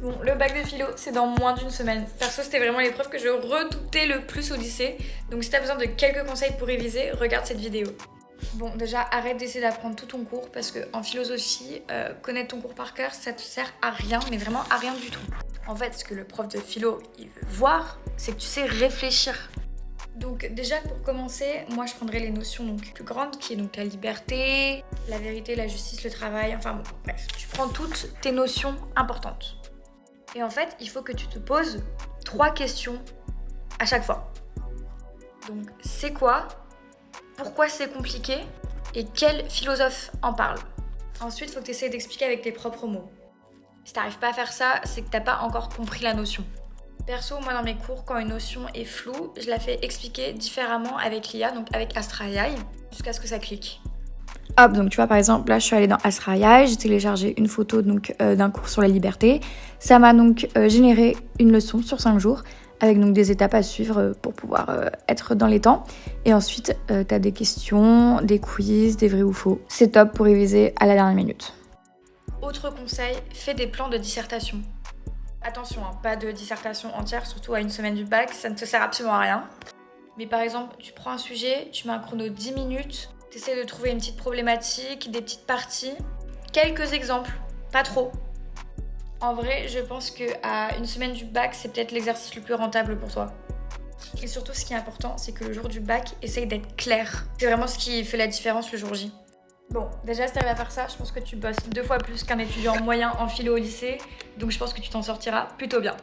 Bon, le bac de philo, c'est dans moins d'une semaine. Perso, c'était vraiment l'épreuve que je redoutais le plus au lycée. Donc si t'as besoin de quelques conseils pour réviser, regarde cette vidéo. Bon, déjà, arrête d'essayer d'apprendre tout ton cours parce qu'en philosophie, connaître ton cours par cœur, ça te sert à rien, mais vraiment à rien du tout. En fait, ce que le prof de philo, il veut voir, c'est que tu sais réfléchir. Donc déjà, pour commencer, moi je prendrais les notions donc plus grandes, qui est donc la liberté, la vérité, la justice, le travail, enfin bon, bref. Tu prends toutes tes notions importantes. Et en fait, il faut que tu te poses 3 questions à chaque fois. Donc, c'est quoi? Pourquoi c'est compliqué? Et quel philosophe en parle? Ensuite, il faut que tu essaies d'expliquer avec tes propres mots. Si t'arrives pas à faire ça, c'est que t'as pas encore compris la notion. Perso, moi dans mes cours, quand une notion est floue, je la fais expliquer différemment avec l'IA, donc avec Astra AI, jusqu'à ce que ça clique. Hop, donc tu vois par exemple, là je suis allée dans Astra AI, j'ai téléchargé une photo donc d'un cours sur la liberté. Ça m'a donc généré une leçon sur 5 jours, avec donc des étapes à suivre pour pouvoir être dans les temps. Et ensuite, t'as des questions, des quiz, des vrais ou faux. C'est top pour réviser à la dernière minute. Autre conseil, fais des plans de dissertation. Attention, hein, pas de dissertation entière, surtout à une semaine du bac, ça ne te sert absolument à rien. Mais par exemple, tu prends un sujet, tu mets un chrono 10 minutes, tu essaies de trouver une petite problématique, des petites parties, quelques exemples, pas trop. En vrai, je pense qu'à une semaine du bac, c'est peut-être l'exercice le plus rentable pour toi. Et surtout, ce qui est important, c'est que le jour du bac, essaye d'être clair. C'est vraiment ce qui fait la différence le jour J. Bon, déjà, si t'arrives à faire ça, je pense que tu bosses 2 fois plus qu'un étudiant moyen en philo au lycée, donc je pense que tu t'en sortiras plutôt bien.